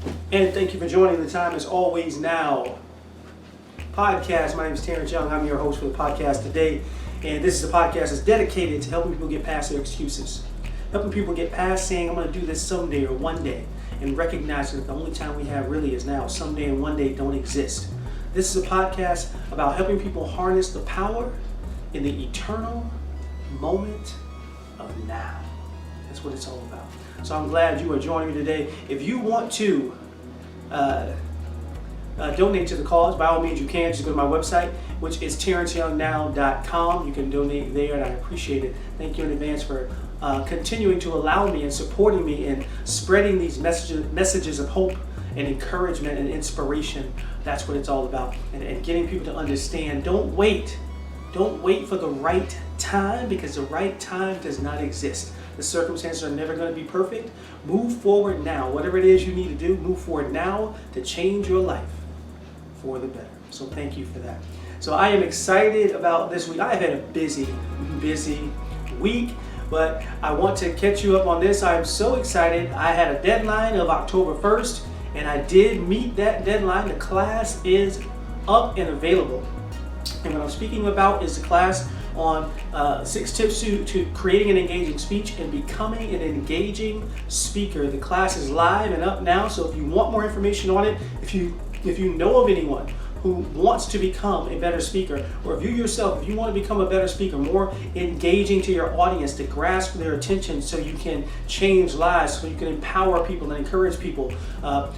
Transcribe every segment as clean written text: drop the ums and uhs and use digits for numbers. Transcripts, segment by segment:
And thank you for joining the Time Is Always Now podcast. My name is Terence Young. I'm your host for the podcast today. And this is a podcast that's dedicated to helping people get past their excuses. Helping people get past saying, I'm going to do this someday or one day. And recognizing that the only time we have really is now. Someday and one day don't exist. This is a podcast about helping people harness the power in the eternal moment of now. That's what it's all about. So I'm glad you are joining me today. If you want to donate to the cause, by all means you can. Just go to my website, which is terenceyoungnow.com. You can donate there, and I appreciate it. Thank you in advance for continuing to allow me and supporting me and spreading these messages of hope and encouragement and inspiration. That's what it's all about. And getting people to understand, don't wait. Don't wait for the right time, because the right time does not exist. The circumstances are never going to be perfect. Move forward now. Whatever it is you need to do, move forward now to change your life for the better. So thank you for that. So I am excited about this week. I have had a busy week, but I want to catch you up on this. I am so excited. I had a deadline of October 1st, and I did meet that deadline. The class is up and available. And what I'm speaking about is the class on 6 tips to creating an engaging speech and becoming an engaging speaker. The class is live and up now, so if you want more information on it, if you know of anyone who wants to become a better speaker, or if you yourself, if you want to become a better speaker, more engaging to your audience, to grasp their attention so you can change lives, so you can empower people and encourage people,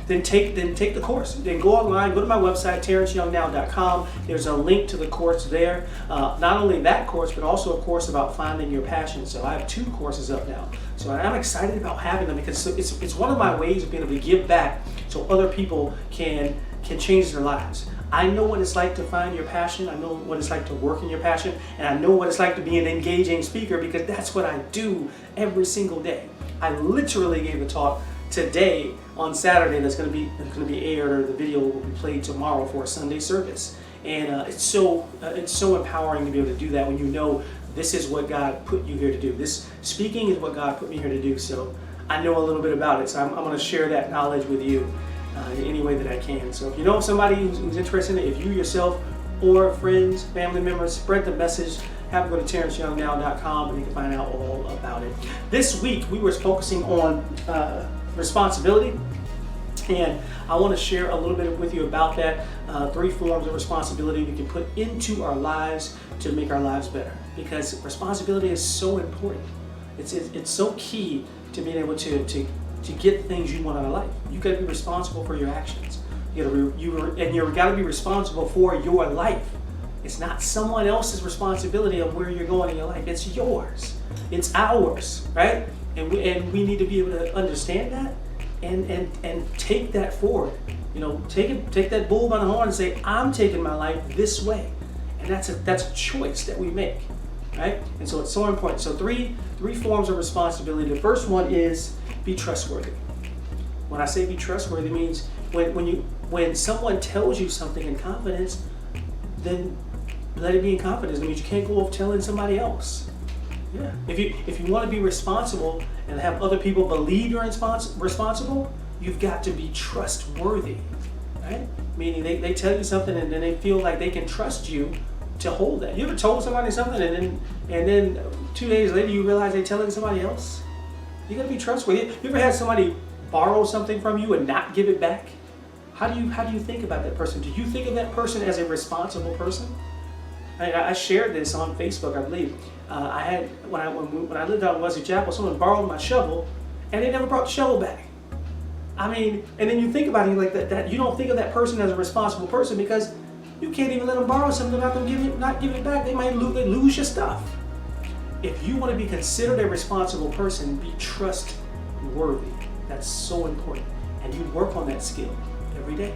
then take the course. Then go online, go to my website, terenceyoungnow.com. There's a link to the course there. Not only that course, but also a course about finding your passion. So I have 2 courses up now. So I'm excited about having them, because it's one of my ways of being able to give back so other people can change their lives. I know what it's like to find your passion. I know what it's like to work in your passion. And I know what it's like to be an engaging speaker, because that's what I do every single day. I literally gave a talk today on Saturday that's going to be aired, or the video will be played tomorrow for a Sunday service. And it's so empowering to be able to do that when you know this is what God put you here to do. This speaking is what God put me here to do. So I know a little bit about it. So I'm going to share that knowledge with you in any way that I can. So if you know somebody who's interested in it, if you yourself or friends, family members, spread the message. Have them go to terenceyoungnow.com and you can find out all about it. This week we were focusing on responsibility, and I want to share a little bit with you about that. 3 forms of responsibility we can put into our lives to make our lives better, because responsibility is so important. It's so key to being able to get things you want out of life. You got to be responsible for your actions. You got to be responsible for your life. It's not someone else's responsibility of where you're going in your life. It's yours. It's ours, right? And we need to be able to understand that and take that forward. Take that bull by the horn and say, I'm taking my life this way. And that's a choice that we make, right? And so it's so important. So three forms of responsibility. The first one is be trustworthy. When I say be trustworthy, it means when someone tells you something in confidence, then let it be in confidence. It means you can't go off telling somebody else. Yeah. If you want to be responsible and have other people believe you're responsible, you've got to be trustworthy, right? Meaning they tell you something and then they feel like they can trust you to hold that. You ever told somebody something and then 2 days later you realize they're telling somebody else? You got to be trustworthy. You ever had somebody borrow something from you and not give it back? How do you think about that person? Do you think of that person as a responsible person? I shared this on Facebook, I believe. I had when I lived out in Wesley Chapel, someone borrowed my shovel, and they never brought the shovel back. I mean, and then you think about it like that you don't think of that person as a responsible person, because you can't even let them borrow something without them not giving it back. They might lose your stuff. If you want to be considered a responsible person, be trustworthy. That's so important, and you work on that skill every day,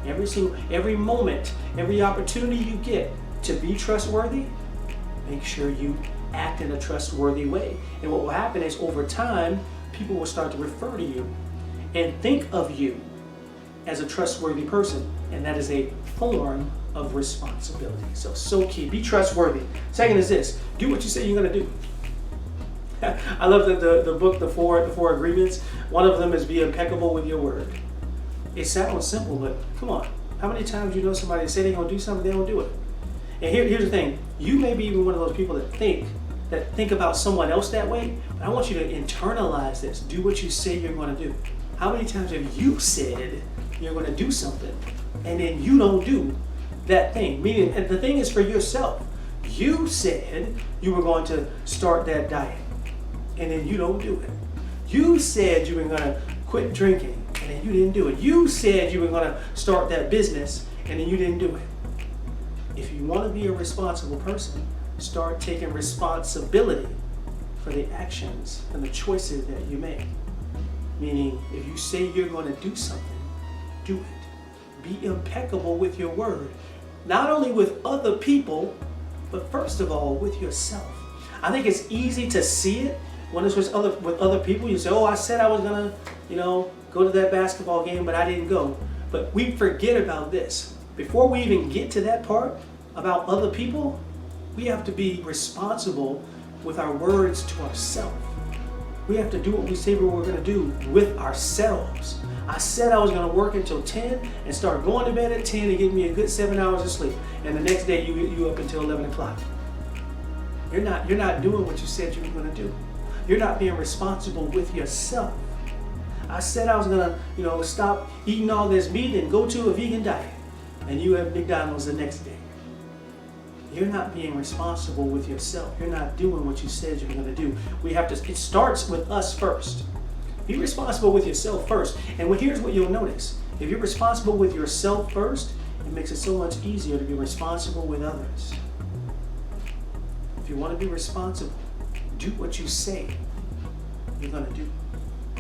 every moment, every opportunity you get to be trustworthy. Make sure you act in a trustworthy way. And what will happen is, over time, people will start to refer to you and think of you as a trustworthy person. And that is a form of responsibility. So key. Be trustworthy. Second is this: do what you say you're going to do. I love the book, the four agreements. One of them is be impeccable with your word. It sounds simple, but come on. How many times you know somebody say they're going to do something, they don't do it? And here's the thing. You may be even one of those people that think about someone else that way, but I want you to internalize this. Do what you say you're going to do. How many times have you said you're going to do something and then you don't do that thing? Meaning, and the thing is for yourself. You said you were going to start that diet and then you don't do it. You said you were going to quit drinking and then you didn't do it. You said you were going to start that business and then you didn't do it. If you want to be a responsible person, start taking responsibility for the actions and the choices that you make. Meaning, if you say you're going to do something, do it. Be impeccable with your word. Not only with other people, but first of all, with yourself. I think it's easy to see it when it's with other people. You say, oh, I said I was going to, go to that basketball game, but I didn't go. But we forget about this. Before we even get to that part about other people, we have to be responsible with our words to ourselves. We have to do what we say we're going to do with ourselves. I said I was going to work until 10 and start going to bed at 10 and get me a good 7 hours of sleep. And the next day you up until 11 o'clock. You're not doing what you said you were going to do. You're not being responsible with yourself. I said I was going to, stop eating all this meat and go to a vegan diet. And you have McDonald's the next day. You're not being responsible with yourself. You're not doing what you said you were going to do. It starts with us first. Be responsible with yourself first. And here's what you'll notice. If you're responsible with yourself first, it makes it so much easier to be responsible with others. If you want to be responsible, do what you say you're going to do.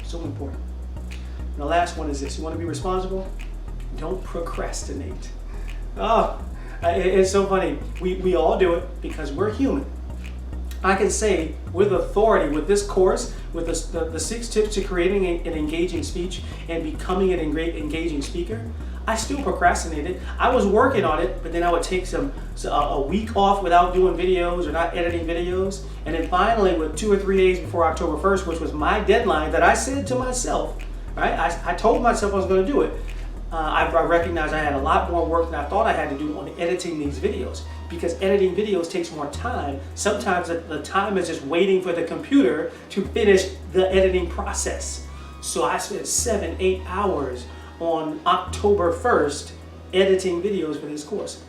So important. And the last one is this. You want to be responsible? Don't procrastinate. Oh, it's so funny. We all do it because we're human. I can say with authority, with this course, with the 6 tips to creating an engaging speech and becoming an engaging speaker, I still procrastinated. I was working on it, but then I would take a week off without doing videos or not editing videos. And then finally, with 2 or 3 days before October 1st, which was my deadline that I said to myself, right? I told myself I was going to do it. I recognized I had a lot more work than I thought I had to do on editing these videos, because editing videos takes more time. Sometimes the time is just waiting for the computer to finish the editing process. So I spent 7-8 hours on October 1st editing videos for this course.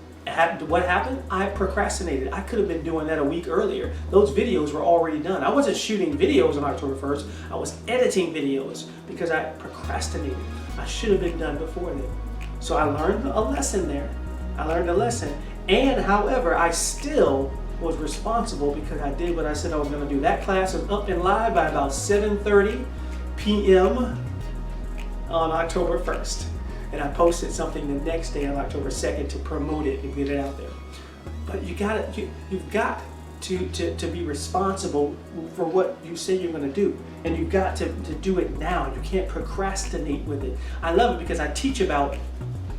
What happened? I procrastinated. I could have been doing that a week earlier. Those videos were already done. I wasn't shooting videos on October 1st. I was editing videos because I procrastinated. I should have been done before then. So I learned a lesson there. And however, I still was responsible because I did what I said I was going to do. That class was up and live by about 7:30 p.m. on October 1st. And I posted something the next day on October 2nd to promote it and get it out there. But you've got to be responsible for what you say you're going to do. And you've got to do it now. You can't procrastinate with it. I love it because I teach about,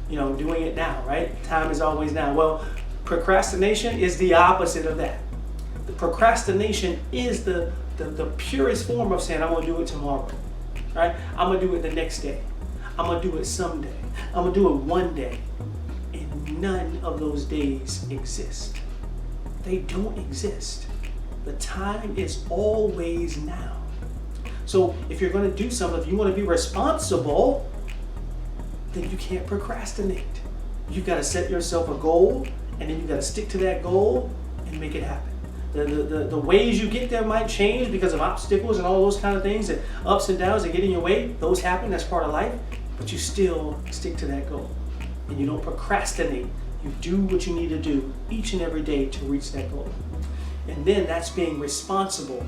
doing it now, right? Time is always now. Well, procrastination is the opposite of that. The procrastination is the purest form of saying, I'm going to do it tomorrow, right? I'm going to do it the next day. I'm going to do it someday. I'm going to do it one day. And none of those days exist. They don't exist. The time is always now. So if you're going to do something, if you want to be responsible, then you can't procrastinate. You've got to set yourself a goal, and then you've got to stick to that goal and make it happen. The ways you get there might change because of obstacles and all those kind of things, and ups and downs that get in your way. Those happen. That's part of life. But you still stick to that goal. And you don't procrastinate. You do what you need to do each and every day to reach that goal. And then that's being responsible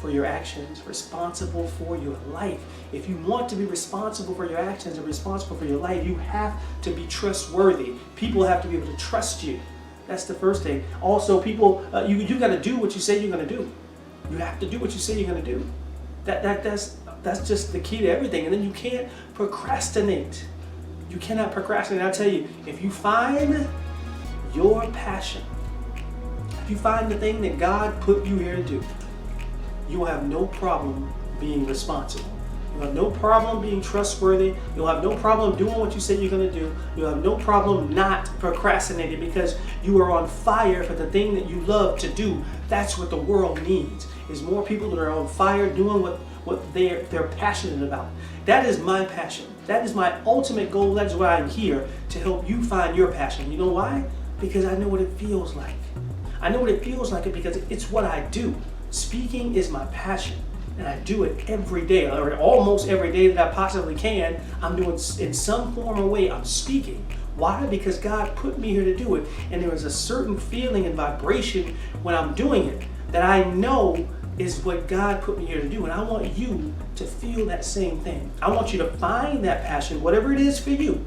for your actions, responsible for your life. If you want to be responsible for your actions and responsible for your life, you have to be trustworthy. People have to be able to trust you. That's the first thing. Also, people, you got to do what you say you're going to do. You have to do what you say you're going to do. That's just the key to everything. And then you can't procrastinate. You cannot procrastinate. I tell you, if you find your passion, if you find the thing that God put you here to do, you will have no problem being responsible. You'll have no problem being trustworthy. You'll have no problem doing what you said you're going to do. You'll have no problem not procrastinating because you are on fire for the thing that you love to do. That's what the world needs, is more people that are on fire doing what they're passionate about. That is my passion. That is my ultimate goal. That's why I'm here, to help you find your passion. You know why? Because I know what it feels like. I know what it feels like because it's what I do. Speaking is my passion, and I do it every day, or almost every day that I possibly can. I'm doing in some form or way, I'm speaking. Why? Because God put me here to do it, and there is a certain feeling and vibration when I'm doing it that I know is what God put me here to do, and I want you to feel that same thing. I want you to find that passion, whatever it is for you,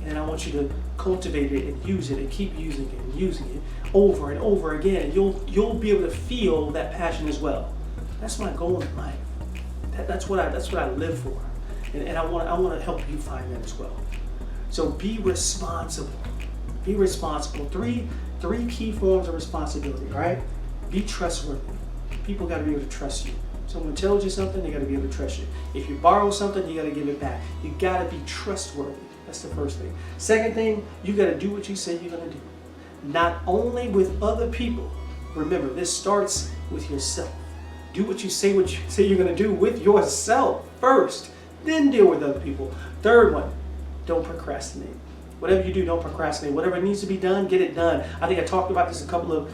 and I want you to cultivate it and use it and keep using it and using it over and over again, and you'll be able to feel that passion as well. That's my goal in life. That's what I live for, and I want to help you find that as well. So be responsible. Be responsible. Three key forms of responsibility. All right. Be trustworthy. People got to be able to trust you. Someone tells you something, they got to be able to trust you. If you borrow something, you got to give it back. You got to be trustworthy. That's the first thing. Second thing, you got to do what you say you're going to do. Not only with other people. Remember, this starts with yourself. Do what you say you're going to do with yourself first. Then deal with other people. Third one, don't procrastinate. Whatever you do, don't procrastinate. Whatever needs to be done, get it done. I think I talked about this a couple of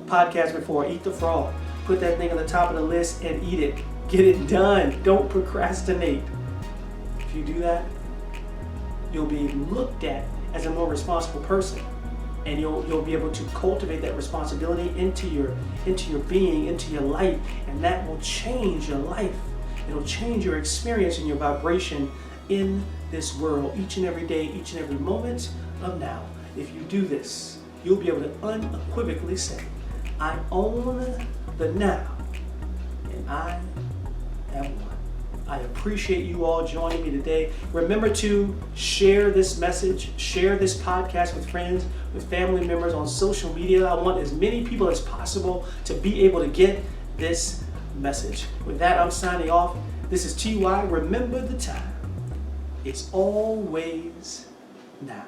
podcasts before. Eat the frog. Put that thing on the top of the list and eat it. Get it done. Don't procrastinate. If you do that, you'll be looked at as a more responsible person, and you'll be able to cultivate that responsibility into your being, into your life, and that will change your life. It'll change your experience and your vibration in this world each and every day, each and every moment of now. If you do this, you'll be able to unequivocally say, I own the now, and I am one. I appreciate you all joining me today. Remember to share this message, share this podcast with friends, with family members on social media. I want as many people as possible to be able to get this message. With that, I'm signing off. This is TY. Remember the time. It's always now.